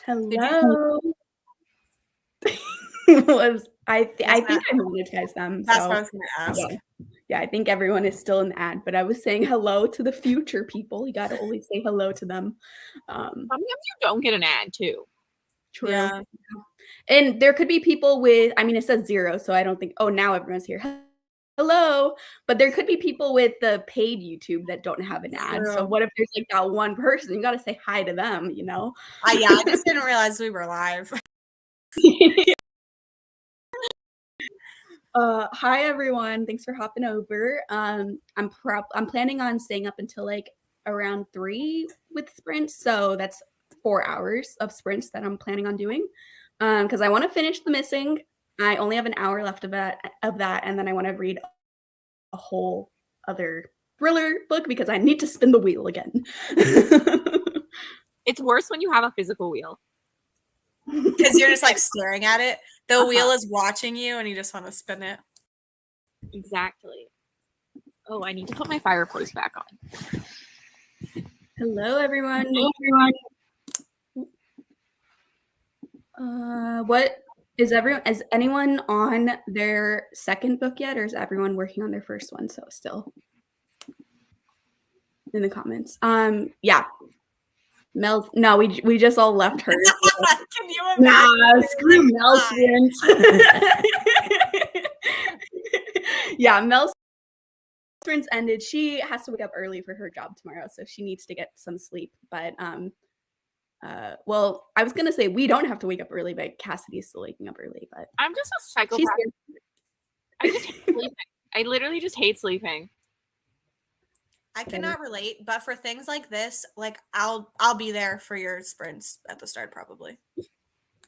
Hello. I think I monetized them. That's so what I was gonna ask. Yeah, I think everyone is still in the ad, but I was saying hello to the future people. You got to always say hello to them. Sometimes you don't get an ad too. True. Yeah. And there could be people with, I mean, it says 0, so I don't think, oh, now everyone's here. Hello. But there could be people with the paid YouTube that don't have an ad. True. So what if there's like that one person? You got to say hi to them, you know? I just didn't realize we were live. Hi everyone, thanks for hopping over. I'm planning on staying up until like around 3 with sprints, so that's 4 hours of sprints that I'm planning on doing. Because I want to finish the missing. I only have an hour left of that, and then I want to read a whole other thriller book because I need to spin the wheel again. It's worse when you have a physical wheel. Because you're just like staring at it. The wheel is watching you and you just want to spin it. Exactly. Oh, I need to put my fireplace back on. Hello, everyone. What is anyone on their second book yet, or is everyone working on their first one? So still in the comments. Yeah. Mel, no, we just all left her. Can you imagine? Nah, screw Mel's sprints. Yeah, Mel's sprints ended. She has to wake up early for her job tomorrow, so she needs to get some sleep. But well, I was gonna say we don't have to wake up early, but Cassidy's still waking up early. But I'm just a psychopath. I just hate sleeping. I literally just hate sleeping. I cannot relate, but for things like this, like I'll be there for your sprints at the start probably.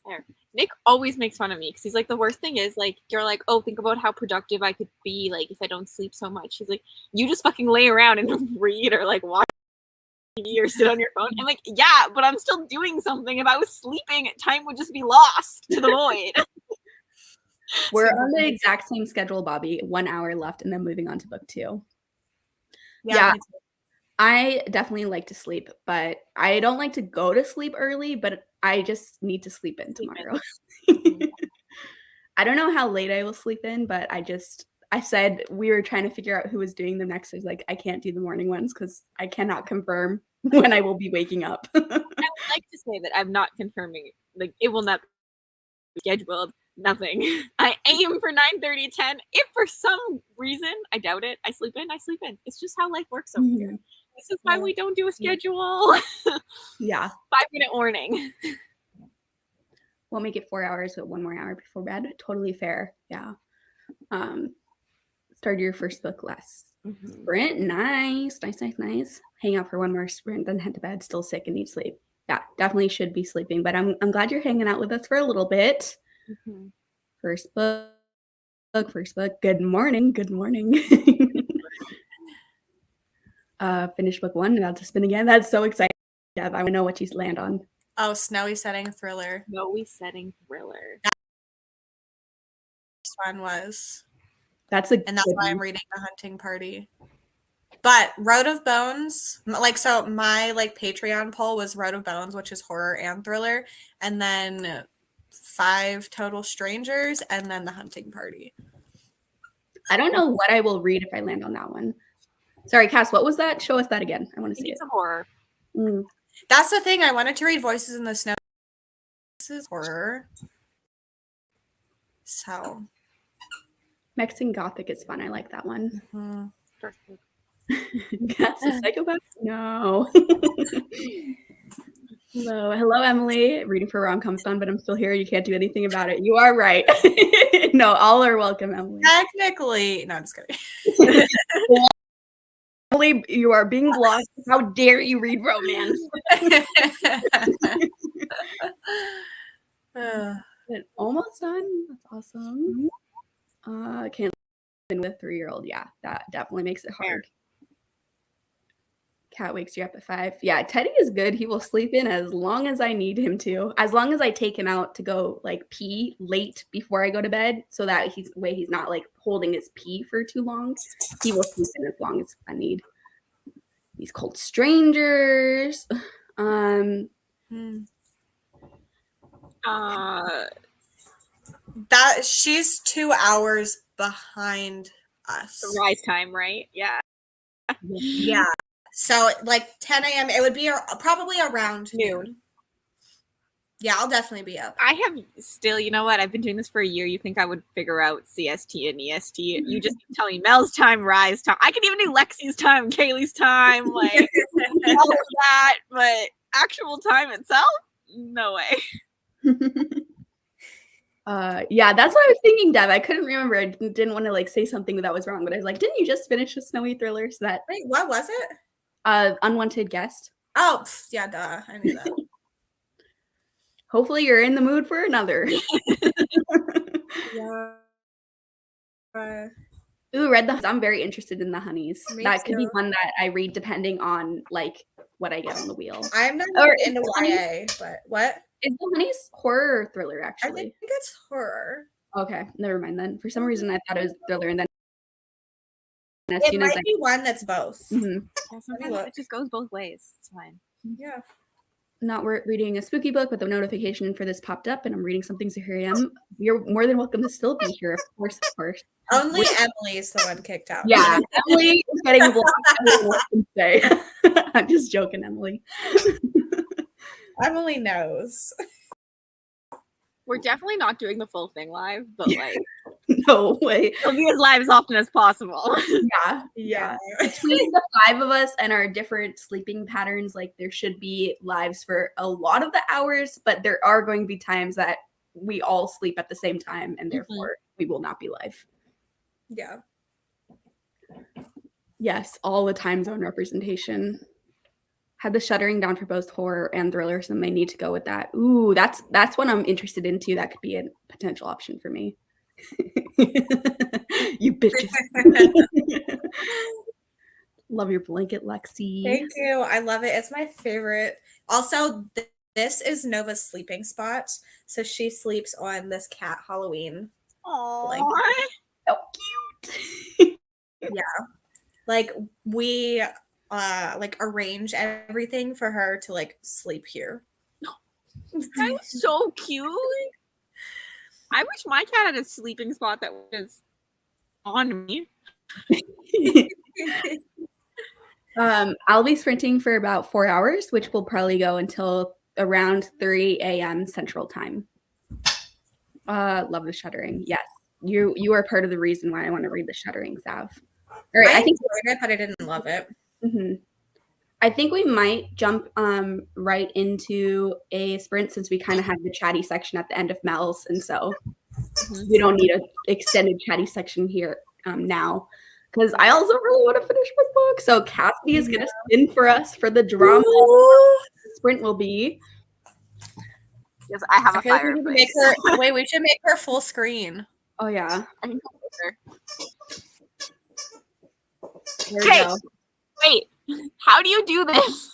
There. Nick always makes fun of me because he's like, the worst thing is like, you're like, oh, think about how productive I could be like if I don't sleep so much. He's like, you just fucking lay around and read or like watch TV or sit on your phone. I'm like, yeah, but I'm still doing something. If I was sleeping, time would just be lost to the void. We're on the exact same schedule, Bobby. 1 hour left and then moving on to book 2. Yeah, I definitely like to sleep, but I don't like to go to sleep early, but I just need to sleep in tomorrow. I don't know how late I will sleep in, but I said we were trying to figure out who was doing them next. I was like, I can't do the morning ones because I cannot confirm when I will be waking up. I would like to say that I'm not confirming. Like, it will not be scheduled. Nothing. I aim for 9:30, 10. If for some reason, I doubt it, I sleep in. It's just how life works over here. This is why we don't do a schedule. Yeah. 5-minute warning. We'll make it 4 hours with 1 more hour before bed. Totally fair. Yeah. Start your first book last sprint. Nice. Hang out for 1 more sprint, then head to bed. Still sick and need sleep. Yeah, definitely should be sleeping. But I'm glad you're hanging out with us for a little bit. First book. Good morning. Finish book 1. About to spin again. That's so exciting. I want to know what you land on. Oh, Snowy Setting Thriller. This one was. And that's why I'm reading The Hunting Party. But Road of Bones, so my Patreon poll was Road of Bones, which is horror and thriller, and then 5 Total Strangers, and then The Hunting Party. I don't know what I will read if I land on that one. Sorry, Cass, what was that? Show us that again. I want to see it. Some horror. That's the thing. I wanted to read Voices in the Snow. This is horror. So. Mexican Gothic is fun. I like that one. Perfect. Cass, a psychopath? No. Hello, Emily. Reading for rom-com's fun, but I'm still here. You can't do anything about it. You are right. No, all are welcome, Emily. Technically, no, I'm just kidding. Emily, you are being blocked. How dare you read romance? Almost done. That's awesome. Can't live with a 3-year-old. Yeah, that definitely makes it hard. Cat wakes you up at 5. Yeah, Teddy is good. He will sleep in as long as I need him to. As long as I take him out to go pee late before I go to bed, so that he's not holding his pee for too long. He will sleep in as long as I need. These cold strangers. That she's 2 hours behind us. The rise time, right? Yeah. Yeah. So like 10 a.m. It would be probably around noon. Yeah, I'll definitely be up. I have still, you know what? I've been doing this for a year. You think I would figure out CST and EST? You just tell me Mel's time, Rise time. I can even do Lexi's time, Kaylee's time, like all of that. But actual time itself, no way. Yeah, that's what I was thinking, Dev. I couldn't remember. I didn't want to like say something that was wrong, but I was like, didn't you just finish a snowy thriller? So that Wait, what was it? Unwanted Guest. Oh, yeah, duh. I knew that. Hopefully you're in the mood for another. Yeah. Ooh, read the. I'm very interested in the honeys. Me That could be too. one that I read depending on like what I get on the wheel. I'm not Or into YA, but what? Is the honeys horror or thriller I actually? think it's horror. Okay, never mind then. For some reason I thought it was thriller, and then as It soon as might be one that's both. Mhm. Yeah, sometimes it just goes both ways. It's fine. Yeah. Not reading a spooky book, but the notification for this popped up, and I'm reading something. So here I am. You're more than welcome to still be here, of course, of course. Only Emily's the one kicked out. Yeah, Emily is getting blocked. I'm just joking, Emily. Emily knows. We're definitely not doing the full thing live, but like, No way. it'll be as live as often as possible. Yeah. Between the 5 of us and our different sleeping patterns, like there should be lives for a lot of the hours, but there are going to be times that we all sleep at the same time, and therefore we will not be live. Yeah. Yes, all the time zone representation. Had the shuttering down for both horror and thriller, so may need to go with that. Ooh, that's one I'm interested in too. That could be a potential option for me. You bitches. Love your blanket, Lexi. Thank you. I love it. It's my favorite. Also, this is Nova's sleeping spot. So she sleeps on this cat Halloween blanket. So cute. Yeah. Like we like arrange everything for her to like sleep here. That was so cute. I wish my cat had a sleeping spot that was on me. I'll be sprinting for about 4 hours, which will probably go until around 3 a.m. Central Time. Love the shuttering. Yes, you are part of the reason why I want to read the shuttering, Sav. All right, I enjoyed it, but I didn't love it. Mm-hmm. I think we might jump right into a sprint since we kind of have the chatty section at the end of Mel's, and so we don't need an extended chatty section here now. Because I also really want to finish my book. So Cassidy is going to spin for us for the drama. The sprint will be. Yes, I have a fire. Wait, we should make her full screen. Oh, yeah. I can come with her. Okay. Wait, how do you do this?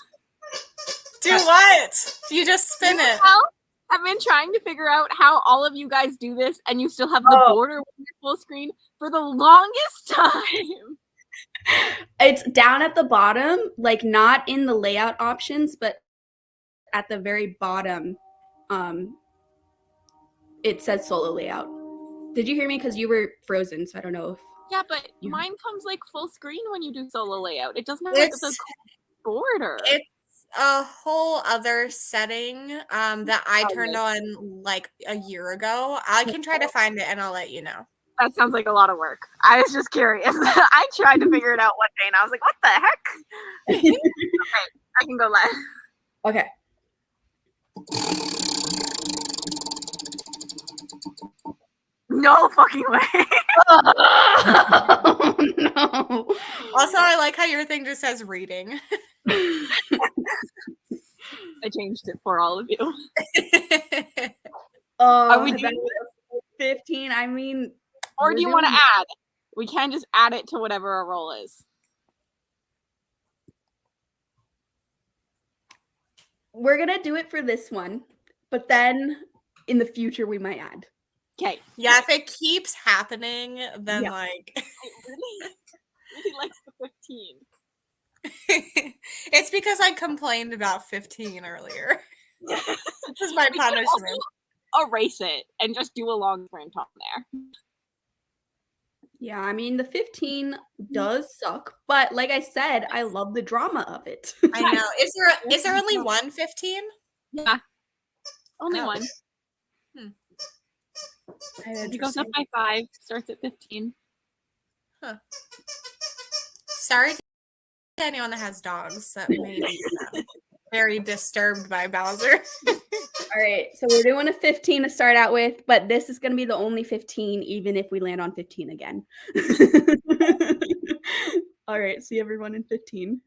Do what? You just spin it. Well, I've been trying to figure out how all of you guys do this, and you still have the border with your full screen for the longest time. It's down at the bottom, like not in the layout options, but at the very bottom, it says solo layout. Did you hear me? Because you were frozen, so I don't know if. Yeah, but mine comes like full screen when you do solo layout. It doesn't have like the border. It's a whole other setting that I turned on like a year ago. I can try to find it and I'll let you know. That sounds like a lot of work. I was just curious. I tried to figure it out one day and I was like, what the heck? Okay, I can go live. Okay. No fucking way. Oh, no. Also, I like how your thing just says reading. I changed it for all of you. Are we doing 15? I mean, or do you want to add? We can just add it to whatever our roll is. We're gonna do it for this one, but then in the future we might add. Okay. Yeah, if it keeps happening, then like I really likes the 15. It's because I complained about 15 earlier. This is my punishment. erase it and just do a long sprint on there. Yeah, I mean, the 15 does suck, but like I said, I love the drama of it. I know. Is there only one 15? Yeah. Only Oh. one. He goes up by 5, starts at 15. Sorry to anyone that has dogs that may be very disturbed by Bowser. All right, so we're doing a 15 to start out with, but this is going to be the only 15, even if we land on 15 again. All right, see everyone in 15.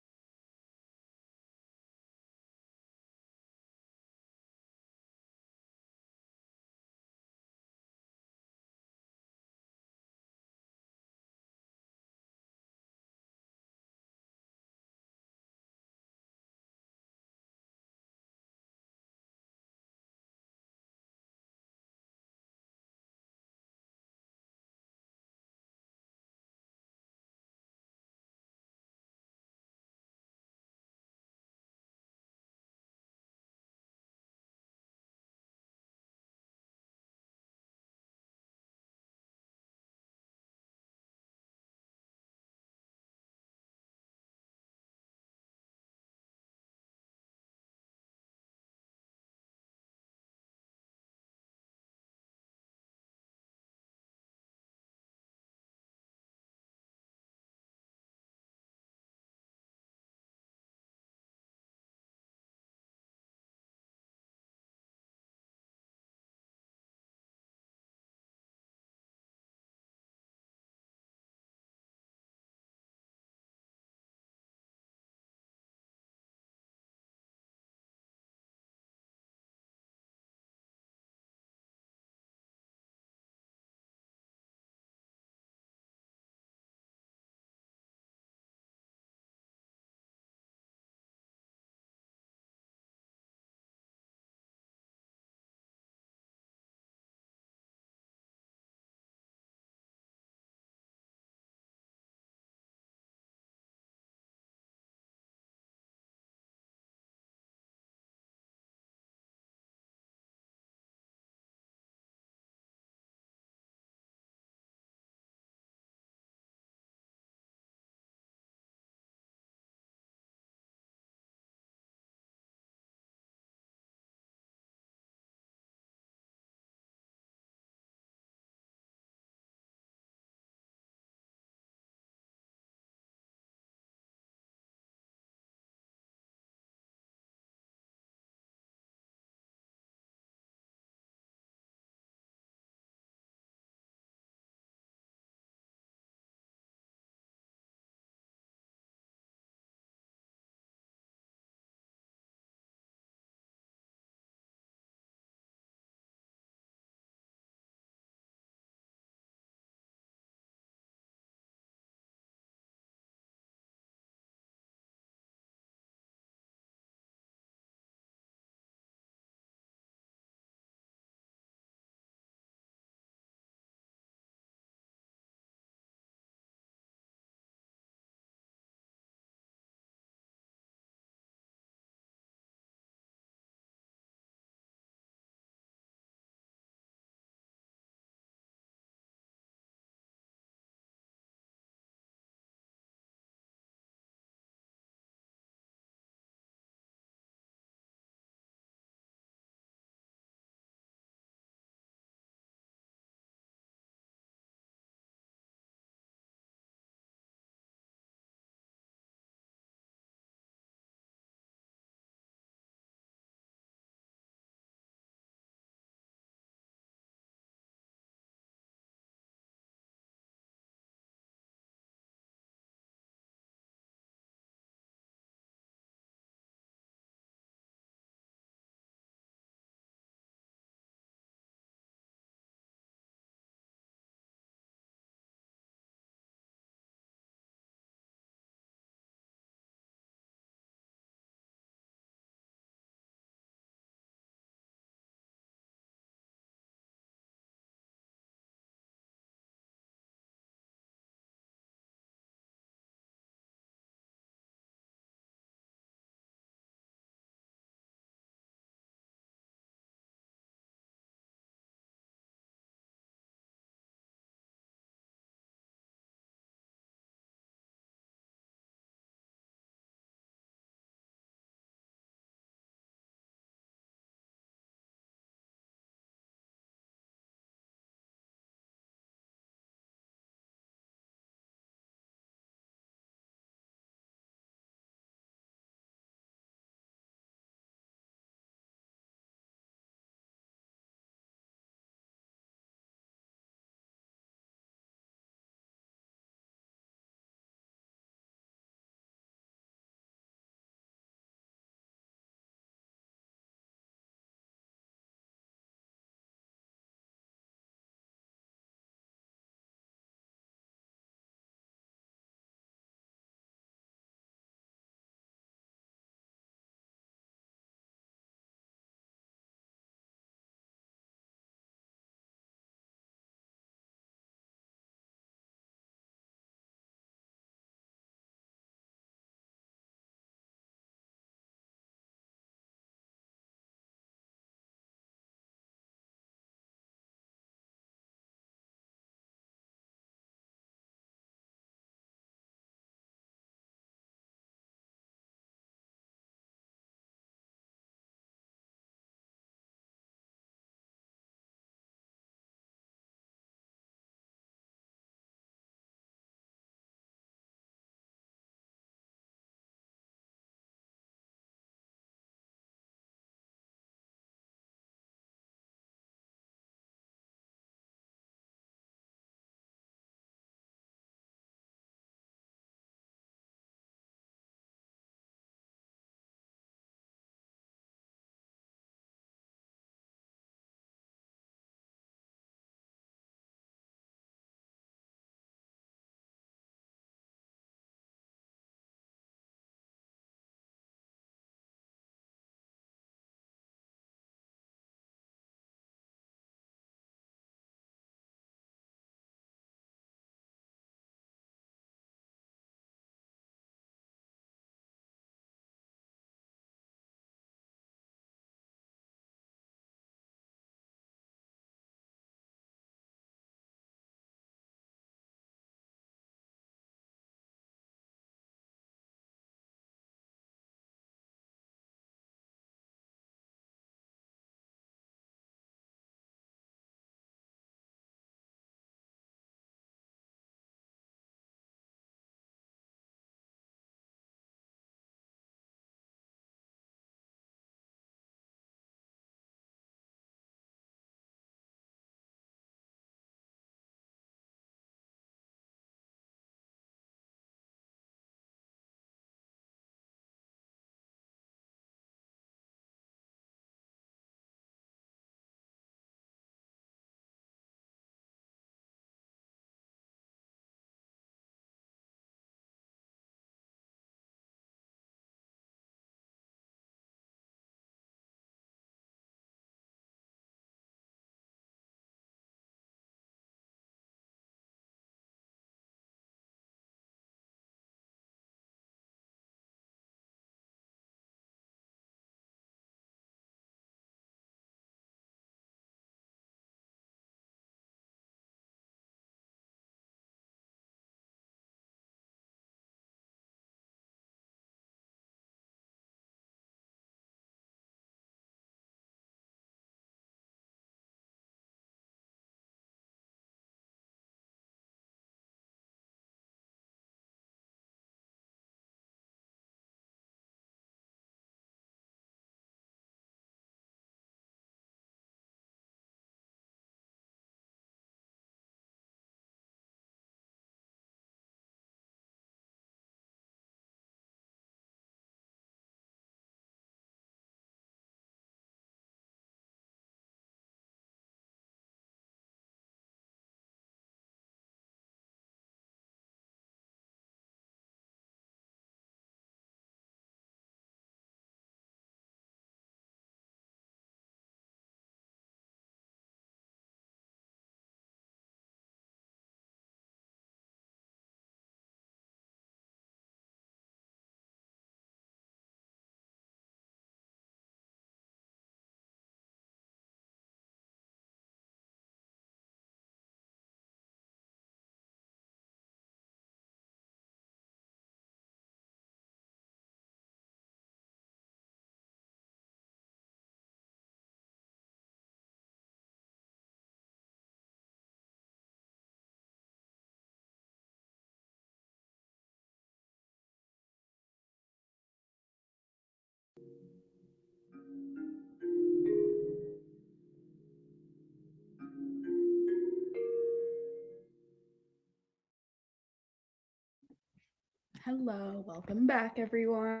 Hello, welcome back, everyone.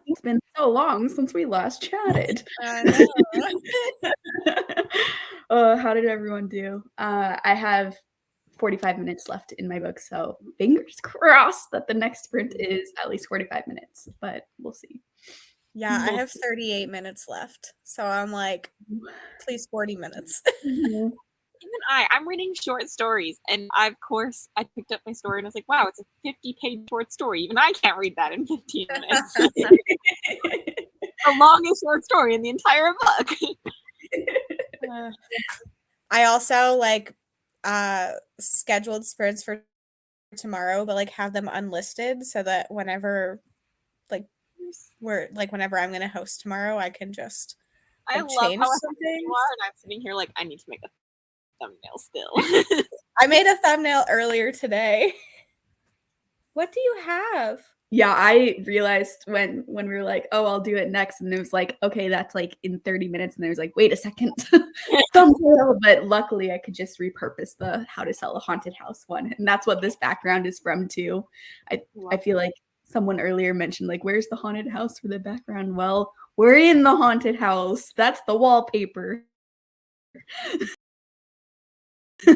It's been so long since we last chatted. I know. How did everyone do? I have 45 minutes left in my book, so fingers crossed that the next sprint is at least 45 minutes, but we'll see. Yeah, I have 38 minutes left. So I'm like, please 40 minutes. Mhm. Even I'm reading short stories, and I picked up my story and I was like, wow, it's a 50-page short story. Even I can't read that in 15 minutes. The longest short story in the entire book. I also like scheduled sprints for tomorrow, but like have them unlisted so that whenever whenever I'm gonna host tomorrow, I can just I love change how some you things. are, and I'm sitting here like I need to make a thumbnail still. I made a thumbnail earlier today. What do you have? Yeah, I realized when we were like, oh, I'll do it next, and it was like, okay, that's like in 30 minutes, and there's like, wait a second, thumbnail. But luckily, I could just repurpose the how to sell a haunted house one, and that's what this background is from too. I feel like someone earlier mentioned like, where's the haunted house for the background? Well, we're in the haunted house. That's the wallpaper. I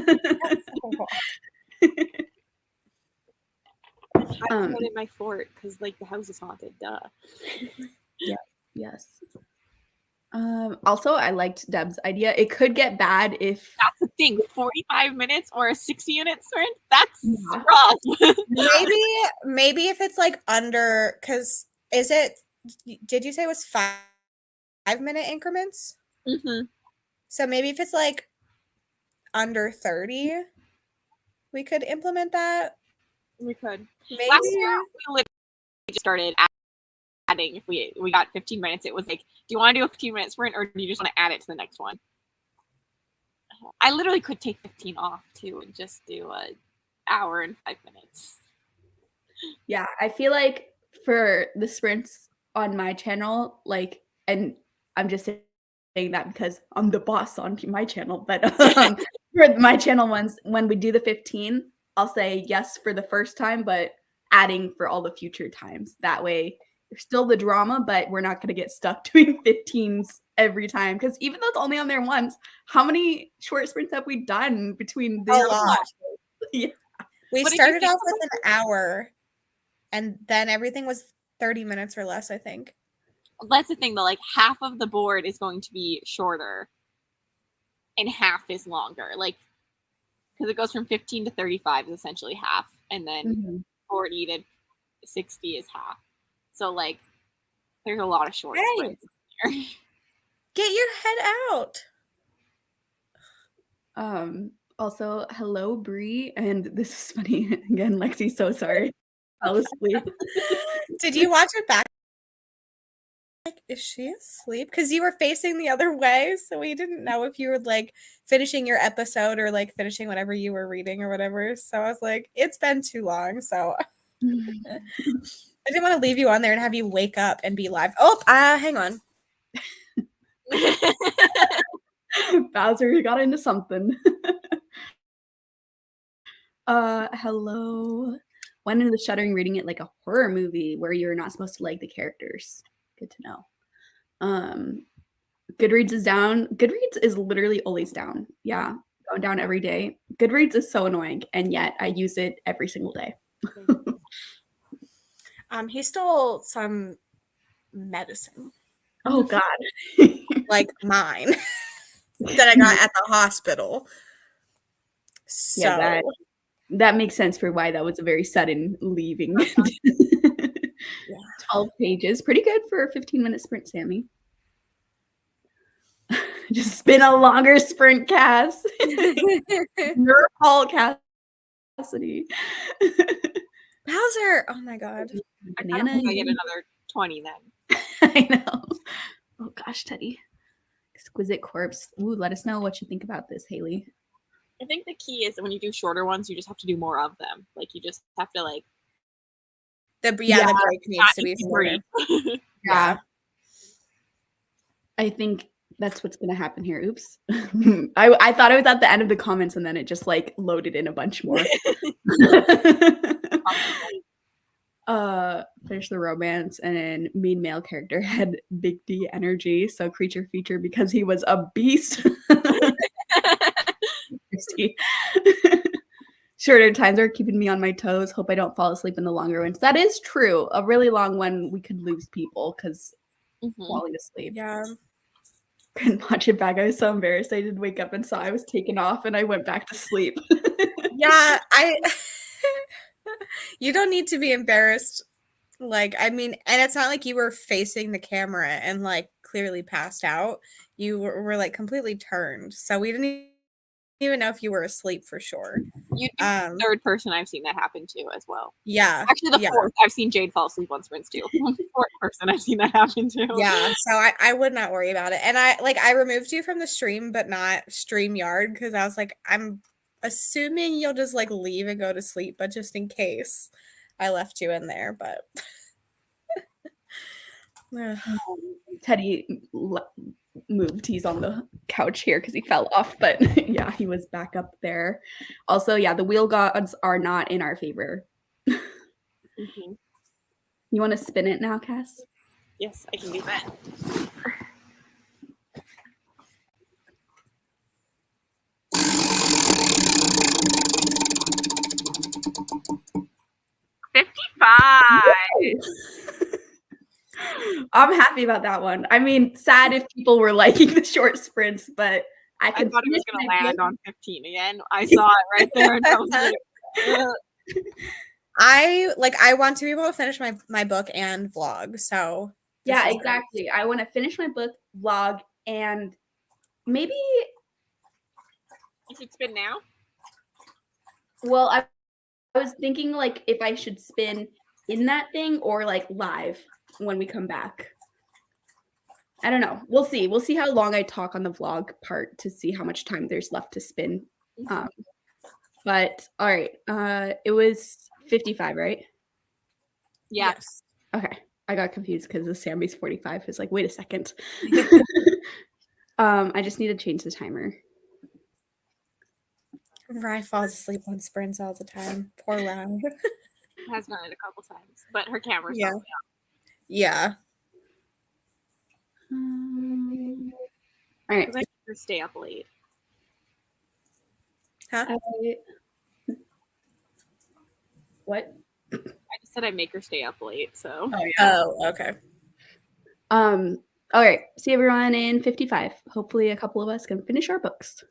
put it in my fort because like the house is haunted. Duh. Yes. Also, I liked Deb's idea. It could get bad if That's the thing. 45 minutes or a 60-minute sprint. That's Yeah. rough. Maybe if it's like under, because did you say it was 5-minute increments? Mm-hmm. So maybe if it's like under 30, we could implement that. We could. Maybe. Last year, we literally just started adding. If we got 15 minutes, it was like, do you want to do a 15-minute sprint or do you just want to add it to the next one? I literally could take 15 off too and just do an hour and 5 minutes. Yeah, I feel like for the sprints on my channel, like, and I'm just saying that because I'm the boss on my channel, but for my channel ones, when we do the 15, I'll say yes for the first time, but adding for all the future times. That way, there's still the drama, but we're not going to get stuck doing 15s every time. Because even though it's only on there once, how many short sprints have we done between A lot. Yeah. We But started off with an hour, and then everything was 30 minutes or less, I think. That's the thing though, like half of the board is going to be shorter and half is longer. Like, because it goes from 15 to 35 is essentially half, and then 40 to 60 is half. So like there's a lot of short sprints in here. Get your head out. Also, hello, Bree, and this is funny. Again, Lexi, so sorry. I was asleep. Did you watch it back? Like, is she asleep? Because you were facing the other way, so we didn't know if you were like finishing your episode or like finishing whatever you were reading or whatever. So I was like, it's been too long, so I didn't want to leave you on there and have you wake up and be live. Oh, hang on. Bowser, you got into something. Hello. Went into the Shuddering reading it like a horror movie where you're not supposed to like the characters. Good to know. Goodreads is down. Goodreads is literally always down. Yeah, going down every day. Goodreads is so annoying, and yet I use it every single day. He stole some medicine. Oh God. Like mine that I got at the hospital. So Yeah, that makes sense for why that was a very sudden leaving. 12 pages. Pretty good for a 15-minute sprint, Sammy. Just been a longer sprint, Cass. Your fault, Cassidy. Bowser. Oh my God. I get another 20 then. I know. Oh gosh, Teddy. Exquisite Corpse. Ooh, let us know what you think about this, Haley. I think the key is that when you do shorter ones, you just have to do more of them. Like you just have to like the break needs to be shorter. Yeah. I think that's what's gonna happen here. Oops. I thought it was at the end of the comments and then it just like loaded in a bunch more. Finish the romance, and then main male character had big D energy, so creature feature because he was a beast. Shorter times are keeping me on my toes. Hope I don't fall asleep in the longer ones. That is true. A really long one, we could lose people because falling asleep. Yeah. Couldn't watch it back. I was so embarrassed. I did wake up and saw I was taken off, and I went back to sleep. Yeah, you don't need to be embarrassed. Like, I mean, and it's not like you were facing the camera and like clearly passed out. You were like completely turned. So we didn't even know if you were asleep for sure. You'd be the third person I've seen that happen to as well. Yeah. Actually, the fourth. I've seen Jade fall asleep on sprints too. Fourth person I've seen that happen to. Yeah, so I would not worry about it. And I removed you from the stream, but not StreamYard, because I was like, I'm assuming you'll just like leave and go to sleep, but just in case I left you in there. But Teddy moved. He's on the couch here because he fell off, but yeah, he was back up there. Also, yeah, the wheel gods are not in our favor. Mm-hmm. You want to spin it now, Cass? Yes, I can do that. I'm happy about that one. I mean, sad if people were liking the short sprints, but I thought it was going to land on 15 again. I saw it right there, and I was like, I want to be able to finish my book and vlog. So yeah, exactly. I want to finish my book, vlog, and maybe you should spin now. Well, I was thinking like if I should spin in that thing or like live when we come back. I don't know. We'll see. We'll see how long I talk on the vlog part to see how much time there's left to spin. But all right. It was 55, right? Yeah. Yes. Okay. I got confused because the Sammy's 45 is like, wait a second. I just need to change the timer. Rye falls asleep on sprints all the time. Poor Rye. Has done it a couple times, but her camera's Yeah. probably on. Yeah. All right. Because I make her stay up late. Huh? What? I just said I make her stay up late, so. Oh, yeah. Oh, okay. All right. See everyone in 55. Hopefully a couple of us can finish our books.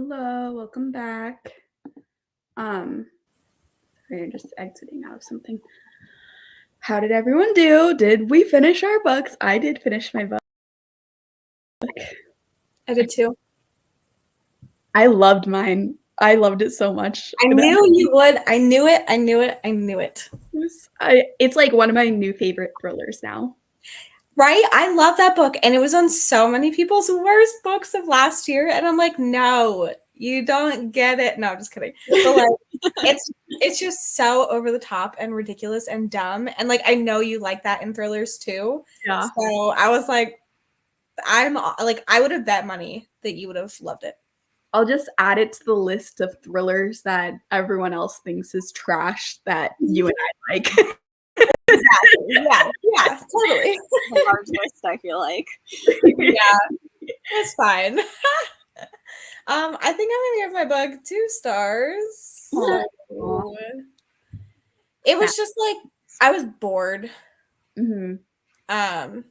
Hello, welcome back. We're just exiting out of something. How did everyone do? Did we finish our books? I did finish my book. I did too. I loved mine. I loved it so much. I knew you would. I knew it. I knew it. I knew it. It's like one of my new favorite thrillers now. Right? I love that book. And it was on so many people's worst books of last year. And I'm like, no, you don't get it. No, I'm just kidding. But like it's just so over the top and ridiculous and dumb. And like I know you like that in thrillers too. Yeah. So I was like, I would have bet money that you would have loved it. I'll just add it to the list of thrillers that everyone else thinks is trash that you and I like. Exactly. Yeah, totally. A large list, I feel like. Yeah, it's fine. I think I'm gonna give my book 2 stars. So, it was just like I was bored. Mm-hmm.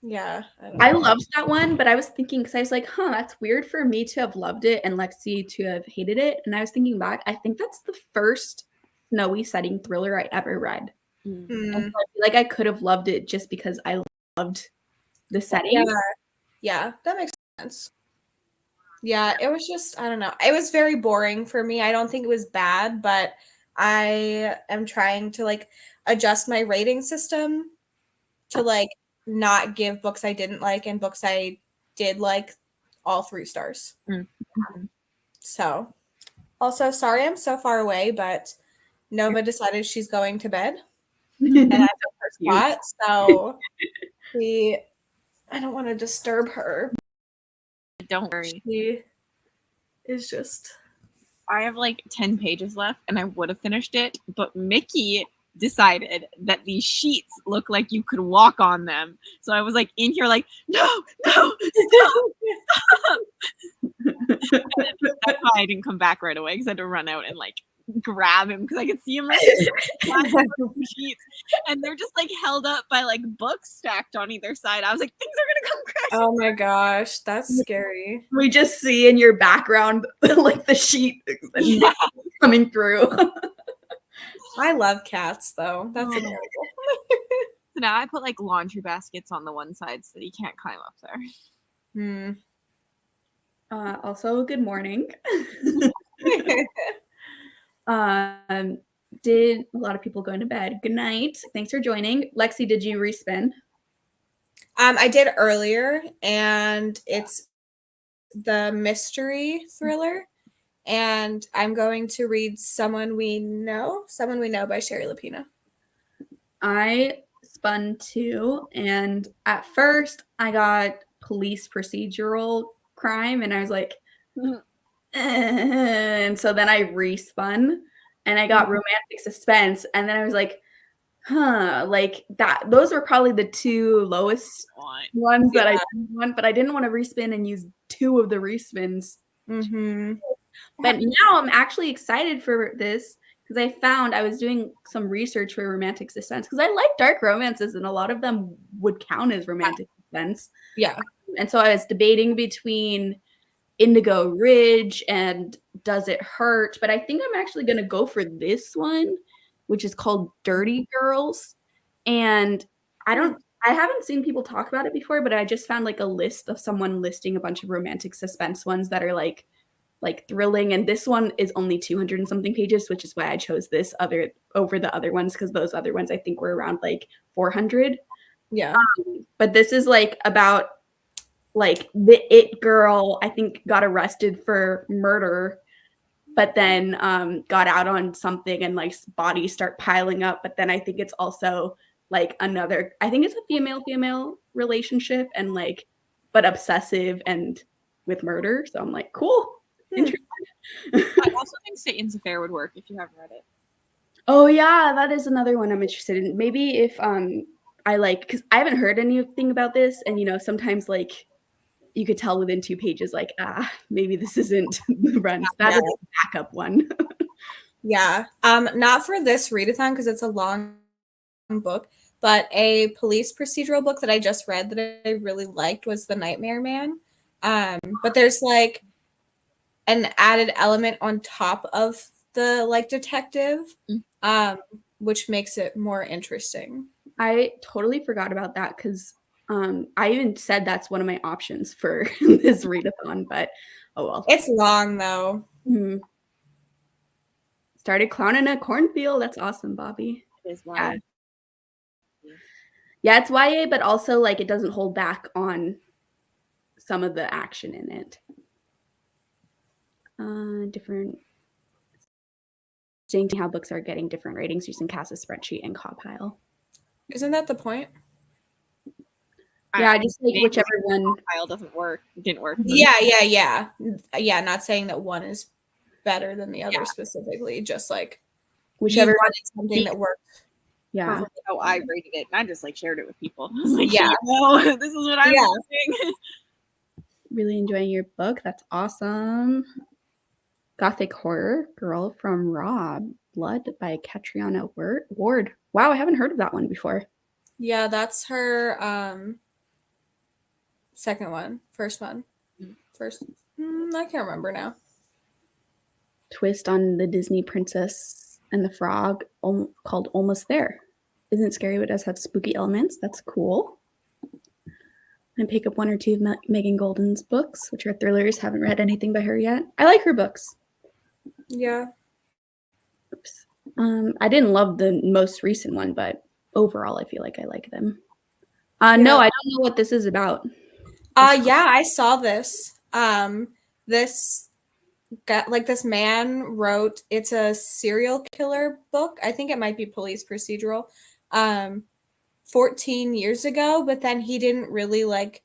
Yeah. I loved that one, but I was thinking because I was like, that's weird for me to have loved it and Lexi to have hated it. And I was thinking back, I think that's the first snowy setting thriller I ever read. And so I feel like I could have loved it just because I loved the setting. Yeah, that makes sense. Yeah, it was just, I don't know. It was very boring for me. I don't think it was bad, but I am trying to like adjust my rating system to like not give books I didn't like and books I did like all 3 stars. So, also, sorry I'm so far away, but Nova decided she's going to bed. And I took her spot, so I don't want to disturb her. Don't worry. She is just... I have like 10 pages left and I would have finished it, but Mickey decided that these sheets look like you could walk on them. So I was like in here like, no, stop. That's why I didn't come back right away because I had to run out and like grab him because I could see him like sheets and they're just like held up by like books stacked on either side. I was like, things are gonna come crashing. Oh my gosh, that's scary. We just see in your background like the sheet coming through. I love cats though. That's adorable. So now I put like laundry baskets on the one side so that he can't climb up there. Also, good morning. Did a lot of people go into bed? Good night. Thanks for joining. Lexi, did you respin? I did earlier, and it's the mystery thriller. And I'm going to read Someone We Know by Sherry Lapina. I spun too, and at first I got police procedural crime, and I was like, and so then I respun, and I got romantic suspense, and then I was like, like that. Those were probably the 2 lowest ones that I didn't want, but I didn't want to respin and use 2 of the respins. But now I'm actually excited for this because I was doing some research for romantic suspense because I like dark romances and a lot of them would count as romantic suspense. Yeah. And so I was debating between Indigo Ridge and Does It Hurt? But I think I'm actually going to go for this one, which is called Dirty Girls. And I haven't seen people talk about it before, but I just found like a list of someone listing a bunch of romantic suspense ones that are like thrilling, and this one is only 200 and something pages, which is why I chose this over the other ones because those other ones I think were around like 400. Yeah. But this is like about like the it girl, I think, got arrested for murder, but then got out on something and like bodies start piling up. But then I think it's also like I think it's a female relationship and like, but obsessive and with murder. So I'm like, cool. Interesting. I also think Satan's Affair would work if you haven't read it. Oh yeah, that is another one I'm interested in. Maybe if I like, because I haven't heard anything about this, and sometimes like you could tell within 2 pages, like maybe this isn't the runs. That is a backup one. Yeah. Not for this readathon because it's a long book, but a police procedural book that I just read that I really liked was The Nightmare Man. But there's like an added element on top of the like detective, which makes it more interesting. I totally forgot about that because I even said that's one of my options for this readathon, but oh well. It's long though. Mhm. Started clowning a cornfield. That's awesome, Bobby. It is Yeah. wild. Yeah, it's YA, but also like it doesn't hold back on some of the action in it. Different. Seeing how books are getting different ratings using Cass's spreadsheet and Compile. Isn't that the point? Yeah, just like whichever one. Compile doesn't work. It didn't work. Yeah. Not saying that one is better than the other specifically, just like Whichever you wanted something that worked. Yeah. For how I rated it. And I just like shared it with people. I was like, Yeah. this is what I'm doing. Really enjoying your book. That's awesome. Gothic horror girl from Raw Blood by Catriona Ward. Wow, I haven't heard of that one before. Yeah, that's her second one. First one. First. I can't remember now. Twist on the Disney Princess and the Frog called Almost There. Isn't scary, but does have spooky elements. That's cool. And pick up one or two of Megan Golden's books, which are thrillers. Haven't read anything by her yet. I like her books. Yeah. Oops. I didn't love the most recent one, but overall, I feel like I like them. No, I don't know what this is about. Yeah, I saw this. This man wrote. It's a serial killer book. I think it might be police procedural. 14 years ago, but then he didn't really like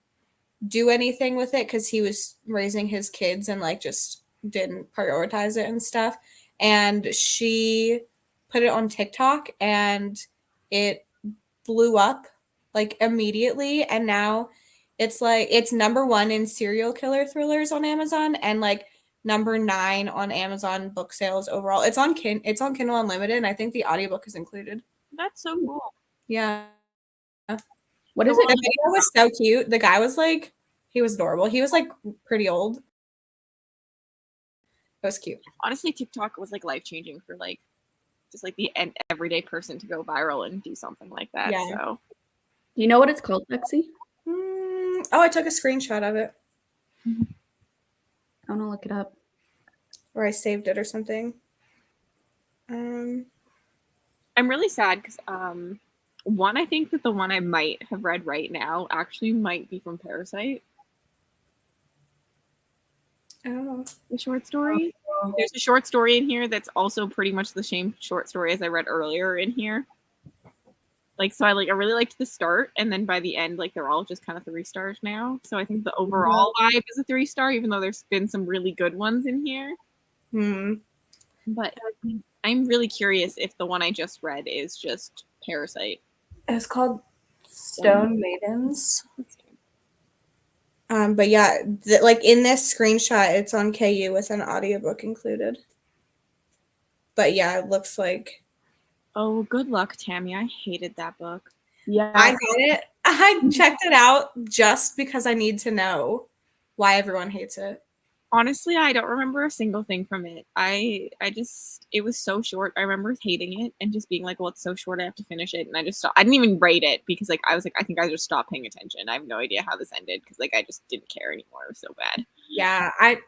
do anything with it because he was raising his kids and like just didn't prioritize it and stuff. And she put it on TikTok and it blew up like immediately. And now it's like it's number 1 in serial killer thrillers on Amazon and like number 9 on Amazon book sales overall. It's on Kindle Unlimited, and I think the audiobook is included. That's so cool. Yeah. What is it? The video was so cute. The guy was like, he was adorable. He was like pretty old. It was cute. Honestly, TikTok was like life changing for like just like the everyday person to go viral and do something like that. Yeah. So, do you know what it's called, Lexi? I took a screenshot of it. I want to look it up. Or I saved it or something. I'm really sad because one, I think that the one I might have read right now actually might be from Parasite. Oh. The short story. There's a short story in here that's also pretty much the same short story as I read earlier in here. Like, so I really liked the start, and then by the end, like, they're all just kind of 3 stars now. So I think the overall vibe is a 3-star, even though there's been some really good ones in here. But I'm really curious if the one I just read is just Parasite. It's called Stone Maidens. But yeah, like in this screenshot, it's on KU with an audiobook included. But yeah, it looks like. Oh, good luck, Tammy. I hated that book. Yeah. I got it. I checked it out just because I need to know why everyone hates it. Honestly, I don't remember a single thing from it. It was so short. I remember hating it and just being like, well, it's so short, I have to finish it. And I just stopped. I didn't even rate it because like I was like, I think I just stopped paying attention. I have no idea how this ended because like I just didn't care anymore. It was so bad. Yeah, I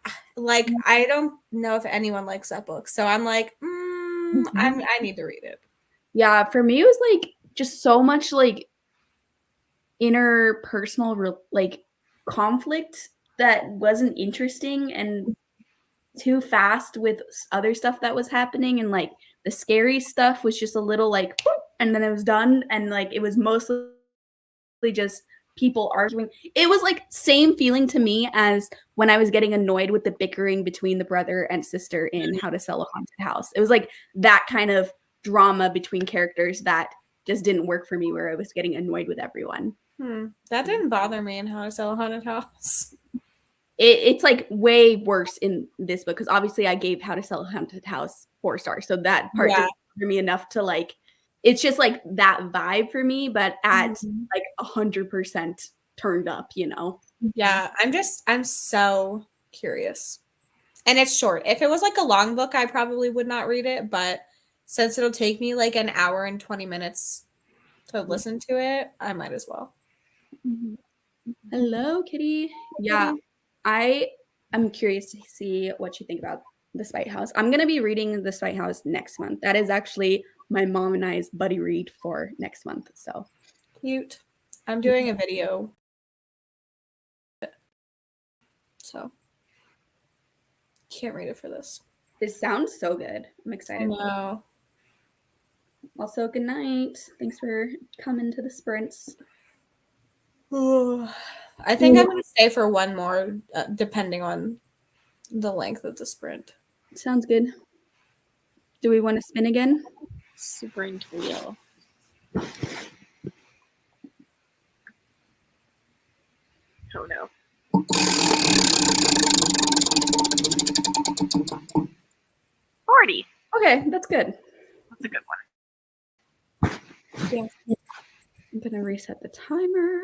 don't know if anyone likes that book. So I'm like, I need to read it. Yeah, for me, it was like just so much like interpersonal like conflict that wasn't interesting and too fast with other stuff that was happening, and like the scary stuff was just a little like whoop, and then it was done, and like it was mostly just people arguing. It was like same feeling to me as when I was getting annoyed with the bickering between the brother and sister in How to Sell a Haunted House. It was like that kind of drama between characters that just didn't work for me, where I was getting annoyed with everyone. That didn't bother me in How to Sell a Haunted House. It's like way worse in this book because obviously I gave How to Sell a Haunted House 4 stars, so that part didn't bother me enough to like. It's just like that vibe for me, but at like 100% turned up, you know. Yeah, I'm so curious. And it's short. If it was like a long book, I probably would not read it. But since it'll take me like an hour and 20 minutes to listen to it, I might as well. Hello, Kitty. Yeah, I am curious to see what you think about The Spite House. I'm going to be reading The Spite House next month. That is actually my mom and I's buddy read for next month. So Cute. I'm doing a video. So can't read it for this. it sounds so good. I'm I excited. know. Also, good night. Thanks for coming to the sprints. I think I'm going to stay for one more, depending on the length of the sprint. Sounds good. Do we want to spin again? Sprint wheel. Oh no. 40. Okay, that's good. That's a good one. Yeah. I'm going to reset the timer.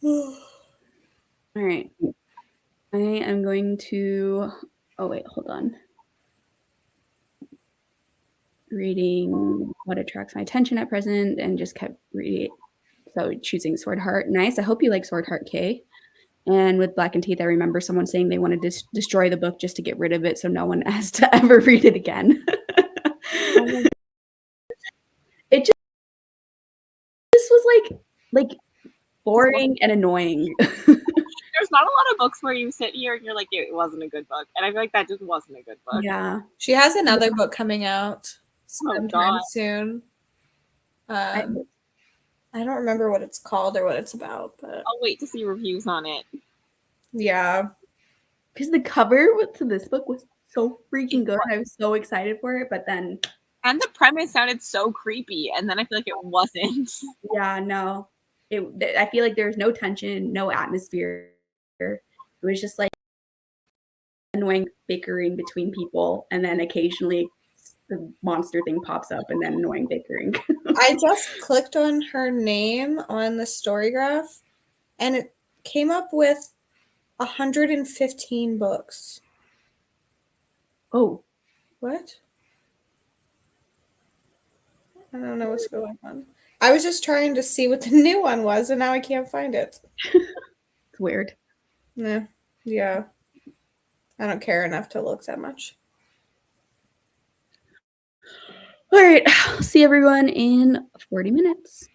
All right. I am going to, oh wait, hold on. Reading what attracts my attention at present and just kept reading. So choosing Sword Heart. Nice. I hope you like Sword Heart, Kay. And with Black and Teeth, I remember someone saying they wanted to destroy the book just to get rid of it so no one has to ever read it again. It just was like boring and annoying. There's not a lot of books where you sit here and you're like, it wasn't a good book. And I feel like that just wasn't a good book. Yeah. She has another book coming out Oh, sometime God. soon. I don't remember what it's called or what it's about, but I'll wait to see reviews on it. yeah. Because the cover to this book was so freaking good. I was so excited for it, but then And the premise sounded so creepy, and then I feel like it wasn't. yeah, no. I feel like there was no tension, no atmosphere. It was just like annoying bickering between people, and then occasionally the monster thing pops up, and then annoying bickering. I just clicked on her name on the story graph, and it came up with 115 books. Oh, What? I don't know what's going on. I was just trying to see what the new one was, and now I can't find it. it's weird. Nah. Yeah. I don't care enough to look that much. All right, I'll see everyone in 40 minutes.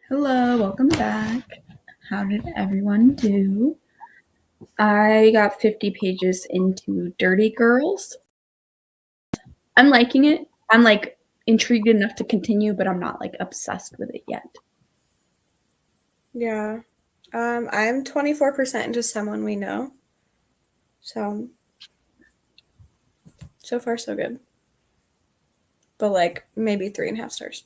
Hello, welcome back. How did everyone do? I got 50 pages into Dirty Girls. I'm liking it. I'm like intrigued enough to continue, but I'm not like obsessed with it yet. Yeah. I'm 24% into Someone We Know. So far so good. But like maybe 3.5 stars.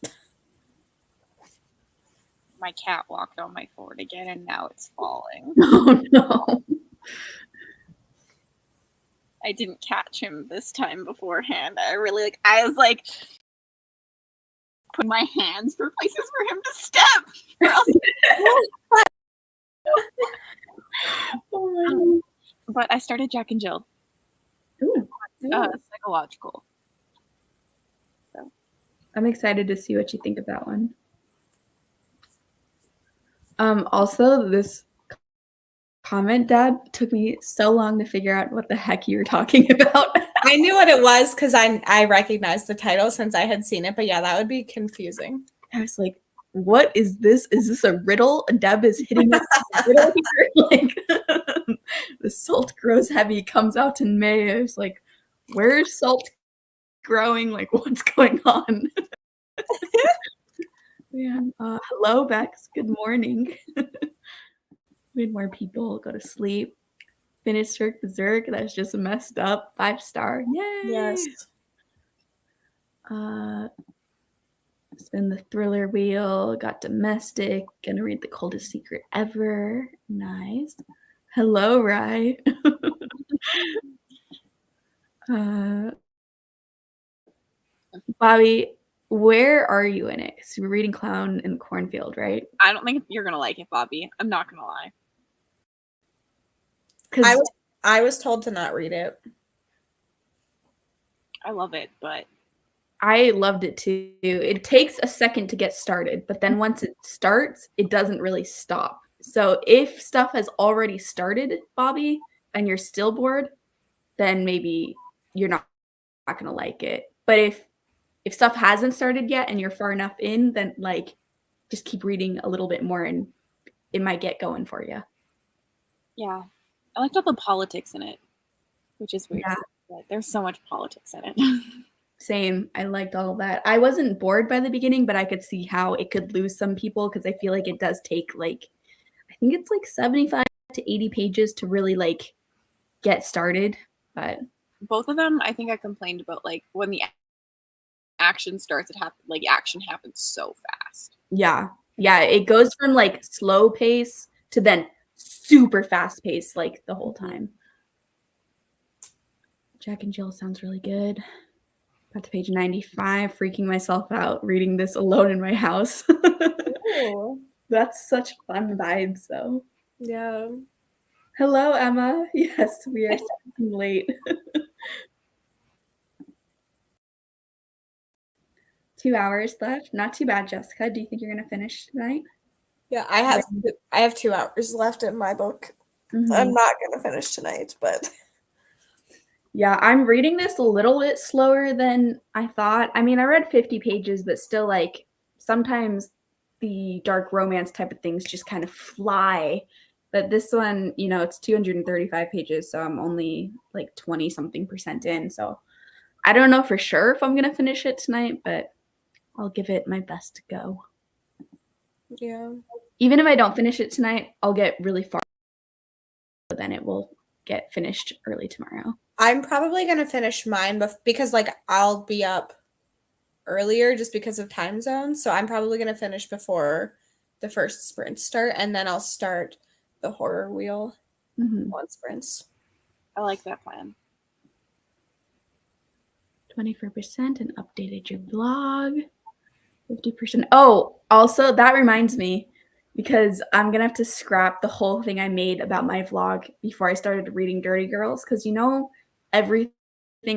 My cat walked on my board again, and now it's falling. Oh no. I didn't catch him this time beforehand. I was like putting my hands for places for him to step. Or else Oh, but I started Jack and Jill. ooh. Psychological. I'm excited to see what you think of that one. Also, this comment, Dad, took me so long to figure out what the heck you were talking about. I knew what it was because I recognized the title since I had seen it, but yeah, that would be confusing. I was like, what is this? Is this a riddle? Deb is hitting us with a riddle here. Like, the salt grows heavy, comes out in May. I was like, where's salt growing? Like, what's going on? Yeah. Hello, Bex. Good morning. We had more people go to sleep. Finished Cirque Berserk. That's just messed up. 5-star. Yay! Yes. Spin the thriller wheel. Got domestic. Gonna read The Coldest Secret Ever. Nice. Hello, Rye. Bobby, where are you in it? Because we're reading Clown in the Cornfield, right? I don't think you're gonna like it, Bobby. I'm not gonna lie. Because I was told to not read it. I love it, but I loved it too. It takes a second to get started, but then once it starts, it doesn't really stop. So if stuff has already started, Bobby, and you're still bored, then maybe you're not going to like it. But if stuff hasn't started yet and you're far enough in, then like just keep reading a little bit more and it might get going for you. yeah, I liked all the politics in it, which is weird. Yeah. But there's so much politics in it. Same. I liked all that. I wasn't bored by the beginning, but I could see how it could lose some people because I feel like it does take like, I think it's like 75 to 80 pages to really like get started. But Both of them, I think I complained about like when the action starts, action happens so fast. yeah, it goes from like slow pace to then super fast pace like the whole time. Jack and Jill sounds really good. Got to page 95, freaking myself out reading this alone in my house. Ooh. That's such fun vibes, though. Yeah. Hello, Emma. Yes, we are starting late. 2 hours left. Not too bad, Jessica. Do you think you're gonna finish tonight? Yeah, I have 2 hours left in my book. Mm-hmm. I'm not gonna finish tonight, but yeah, I'm reading this a little bit slower than I thought. I mean, I read 50 pages, but still, like, sometimes the dark romance type of things just kind of fly. But this one, you know, it's 235 pages, so I'm only like 20-something% in. So I don't know for sure if I'm going to finish it tonight, but I'll give it my best to go. yeah. Even if I don't finish it tonight, I'll get really far. Then it will get finished early tomorrow. I'm probably gonna finish mine because like I'll be up earlier just because of time zones. So I'm probably gonna finish before the first sprints start, and then I'll start the horror wheel on sprints. I like that plan. 24% and updated your blog. 50%. Oh, also that reminds me, because I'm gonna have to scrap the whole thing I made about my vlog before I started reading Dirty Girls, because you know everything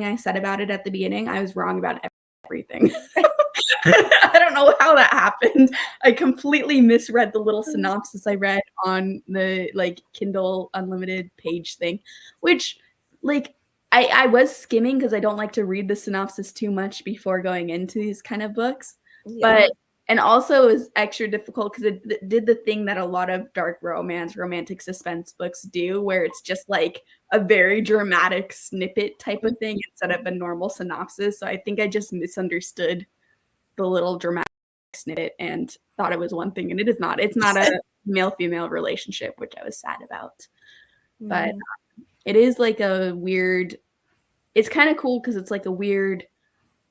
I said about it at the beginning, I was wrong about everything. I don't know how that happened. I completely misread the little synopsis I read on the like Kindle Unlimited page thing, which like I was skimming because I don't like to read the synopsis too much before going into these kind of books. Yeah. But And also it was extra difficult because it did the thing that a lot of dark romance, romantic suspense books do, where it's just like a very dramatic snippet type of thing instead of a normal synopsis. So I think I just misunderstood the little dramatic snippet and thought it was one thing, and it is not. It's not a male-female relationship, which I was sad about. But it is like a weird, it's kind of cool because it's like a weird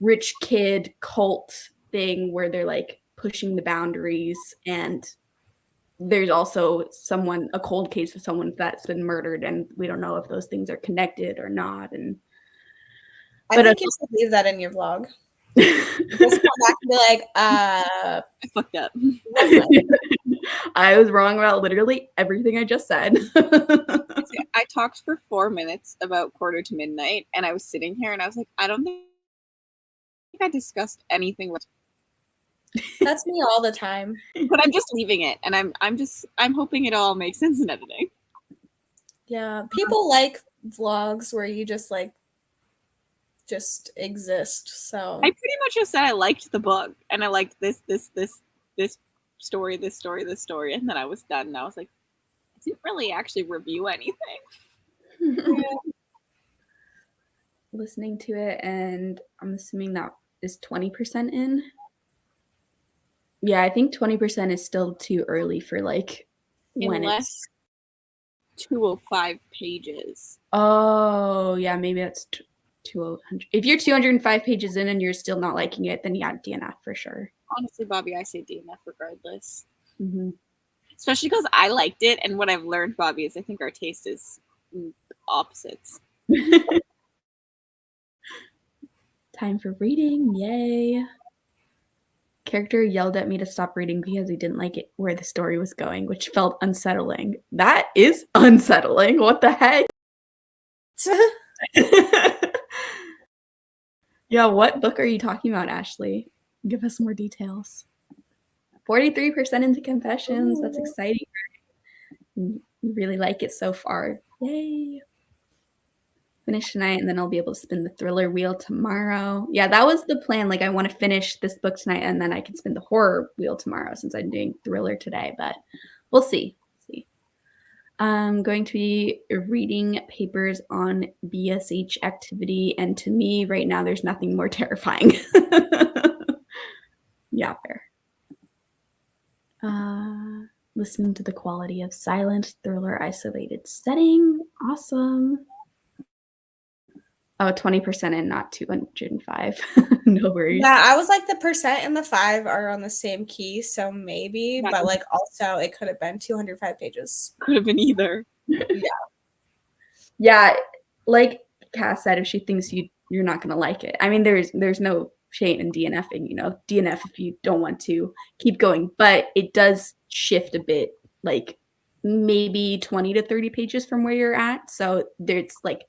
rich kid cult thing where they're like pushing the boundaries, and there's also a cold case of someone that's been murdered, and we don't know if those things are connected or not. And I think you should leave that in your vlog. Just come back and be like, I fucked up. I was wrong about literally everything I just said. I talked for 4 minutes about Quarter to Midnight, and I was sitting here and I was like, I don't think I discussed anything with. That's me all the time. But I'm just leaving it, and I'm hoping it all makes sense in editing. Yeah, people like vlogs where you just exist. So I pretty much just said I liked the book, and I liked this story, and then I was done. And I was like, I didn't really actually review anything. Listening to it, and I'm assuming that is 20% in. Yeah, I think 20% is still too early for like when Unless 205 pages. Oh, yeah, maybe that's 200. If you're 205 pages in and you're still not liking it, then yeah, DNF for sure. Honestly, Bobby, I say DNF regardless. Mm-hmm. Especially because I liked it, and what I've learned, Bobby, is I think our taste is opposites. Time for reading, yay. Character yelled at me to stop reading because he didn't like it where the story was going, which felt unsettling. That is unsettling. What the heck? Yeah, what book are you talking about, Ashley? Give us more details. 43% into Confessions. That's exciting. You really like it so far. Yay. Finish tonight, and then I'll be able to spin the thriller wheel tomorrow. Yeah, that was the plan. Like, I want to finish this book tonight, and then I can spin the horror wheel tomorrow since I'm doing thriller today. But we'll see. I'm going to be reading papers on BSH activity, and to me, right now, there's nothing more terrifying. Yeah, fair. Listening to the quality of silent thriller isolated setting. Awesome. Oh, 20% and not 205. No worries. yeah, I was like the percent and the 5 are on the same key, so maybe, but like also it could have been 205 pages. Could have been either. Yeah, like Cass said, if she thinks you're not gonna like it. I mean, there's no shame in DNFing, DNF if you don't want to keep going, but it does shift a bit, like maybe 20 to 30 pages from where you're at. So there's like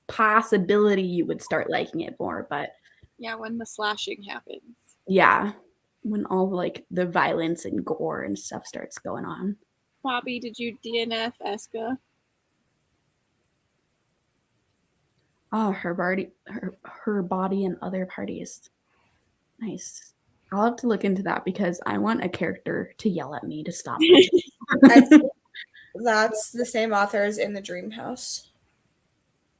possibility you would start liking it more, but yeah, when the slashing happens. Yeah, when all like the violence and gore and stuff starts going on. Bobby, did you DNF Eska? Oh, her body and other parties. Nice. I'll have to look into that because I want a character to yell at me to stop. I think that's the same author as in the Dream House.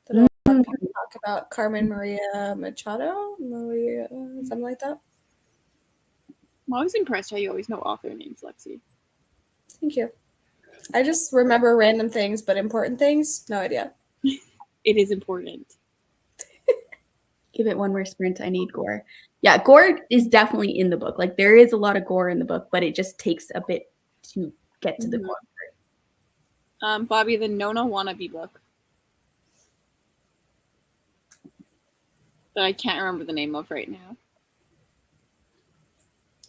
That a lot of people talk about Carmen Maria Machado, something like that. I'm always impressed how you always know author names, Lexi. Thank you. I just remember random things, but important things, no idea. It is important. Give it one more sprint. I need gore. Yeah, gore is definitely in the book. Like there is a lot of gore in the book, but it just takes a bit to get to the gore part. Bobby, the Nona wannabe book that I can't remember the name of right now.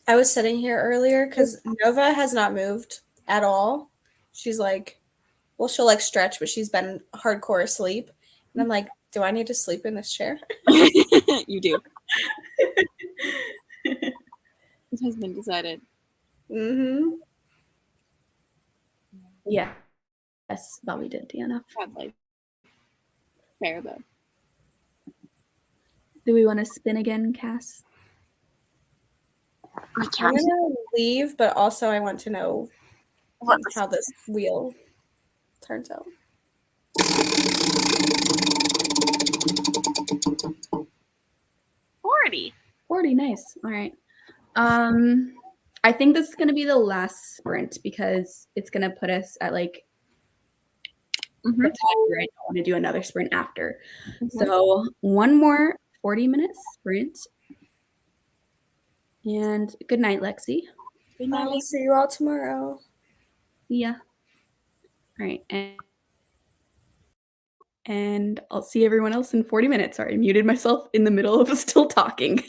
I was sitting here earlier because Nova has not moved at all. She's like, well, she'll like stretch, but she's been hardcore asleep. And I'm like, do I need to sleep in this chair? You do. It has been decided. Mm-hmm. Yeah. Yes, Bobby did DNF. Like, fair though. Do we want to spin again, Cass? I I'm can't. gonna leave, but also I want to know What? how this wheel turns out. 40. 40, nice. All right. I think this is gonna be the last sprint because it's gonna put us at like the Mhm. time where I don't want to do another sprint after. Mhm. So one more 40-minute sprint. And good night, Lexi. Good I will night. see you all tomorrow. Yeah. All right. And I'll see everyone else in 40 minutes. Sorry, I muted myself in the middle of still talking.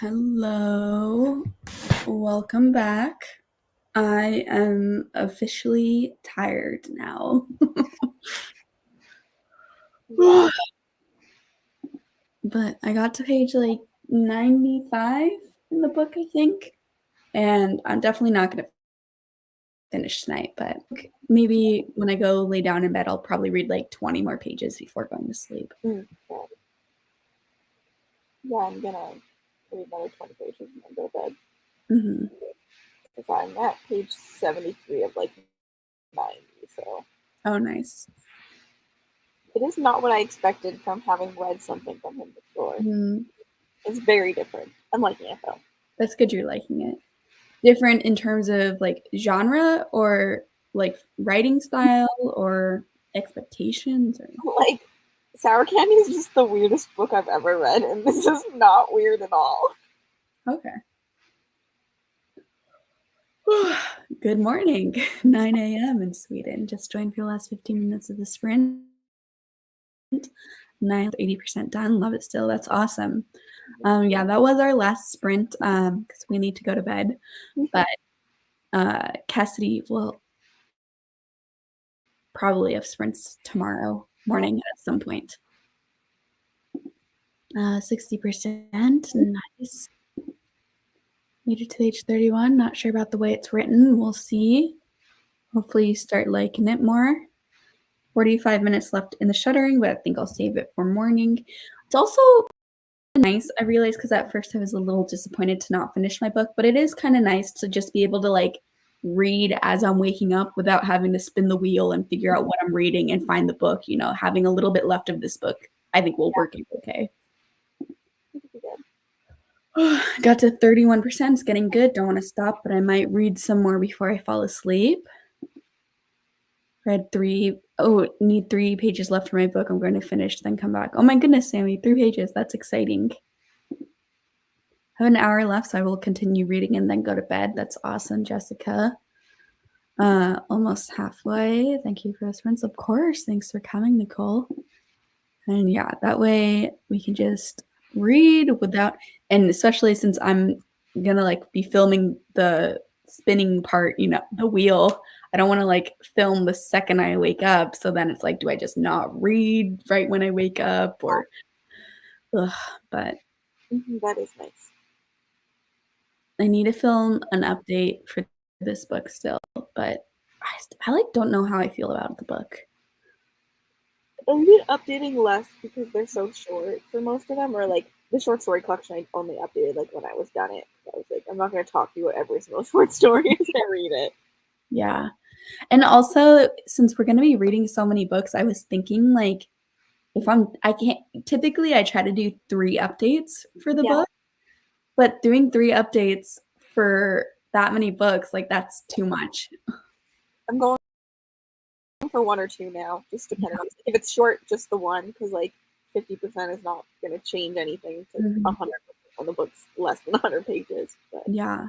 Hello, welcome back. I am officially tired now. Yeah. But I got to page like 95 in the book, I think. And I'm definitely not going to finish tonight, but maybe when I go lay down in bed, I'll probably read like 20 more pages before going to sleep. Yeah, I'm gonna read another 20 pages and then go to bed. Mm-hmm. Because I'm at page 73 of like 90, so. Oh, nice. It is not what I expected from having read something from him before. Mm, It's very different. I'm liking it though. that's good you're liking it. Different in terms of like genre or like writing style or expectations or Like, Sour Candy is just the weirdest book I've ever read, and this is not weird at all. okay. Good morning. 9 a.m. in Sweden. Just joined for the last 15 minutes of the sprint. 80% done. Love it still. That's awesome. Yeah, that was our last sprint because we need to go to bed. But Cassidy will probably have sprints tomorrow morning at some point. 60%. Nice. Made it to page 31. Not sure about the way it's written. We'll see. Hopefully you start liking it more. 45 minutes left in the shuttering, but I think I'll save it for morning. It's also nice, I realized, because at first I was a little disappointed to not finish my book, but it is kind of nice to just be able to like read as I'm waking up without having to spin the wheel and figure out what I'm reading and find the book. You know, having a little bit left of this book, I think will work okay. Got to 31%. It's getting good. Don't want to stop, but I might read some more before I fall asleep. Read 3. Oh, need 3 pages left for my book. I'm going to finish, then come back. Oh my goodness, Sammy, 3 pages. That's exciting. I have an hour left, so I will continue reading and then go to bed. That's awesome, Jessica. Almost halfway. Thank you for the sprints. Of course. Thanks for coming, Nicole. And yeah, that way we can just read without, and especially since I'm gonna like be filming the spinning part, you know, the wheel. I don't want to like film the second I wake up. So then it's like, do I just not read right when I wake up or, but That is nice. I need to film an update for this book still, but I like don't know how I feel about the book. I've been updating less because they're so short for most of them, or like the short story collection I only updated like when I was done it. I was like, I'm not going to talk to you about every single short story as I read it. Yeah. And also, since we're going to be reading so many books, I was thinking like if I can't, typically I try to do 3 updates for the book, but doing 3 updates for that many books, like that's too much. I'm going for 1 or 2 now, just depending on if it's short, just the one, because like 50% is not going to change anything to 100% on the book's less than 100 pages. But. Yeah.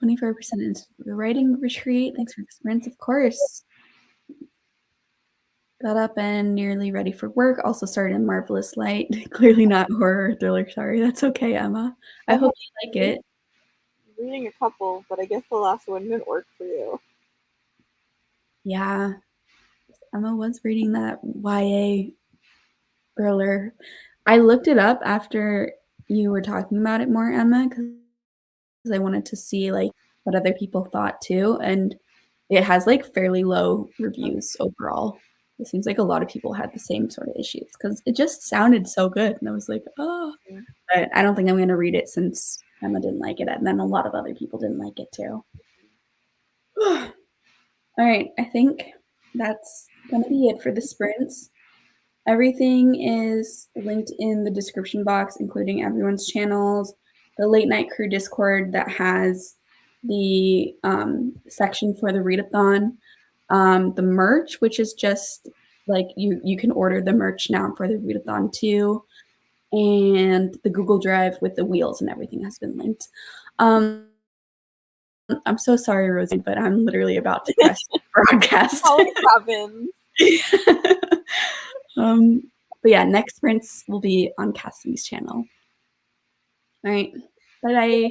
24% into the writing retreat. Thanks for the sprints, of course. Got up and nearly ready for work. Also started in Marvelous Light. Clearly not horror or thriller. Sorry. That's okay, Emma. I hope you like it. Reading a couple, but I guess the last one didn't work for you. Yeah. Emma was reading that YA thriller. I looked it up after you were talking about it more, Emma, because I wanted to see like what other people thought too. And it has like fairly low reviews overall. It seems like a lot of people had the same sort of issues because it just sounded so good. And I was like, oh, but I don't think I'm going to read it since Emma didn't like it. And then a lot of other people didn't like it too. All right. I think that's going to be it for the sprints. Everything is linked in the description box, including everyone's channels, the Late Night Crew Discord that has the section for the readathon, the merch, which is just like you can order the merch now for the readathon too, and the Google Drive with the wheels and everything has been linked. I'm so sorry, Rosie, but I'm literally about to press broadcast. But yeah, next sprints will be on Cassie's channel. All right. Bye-bye.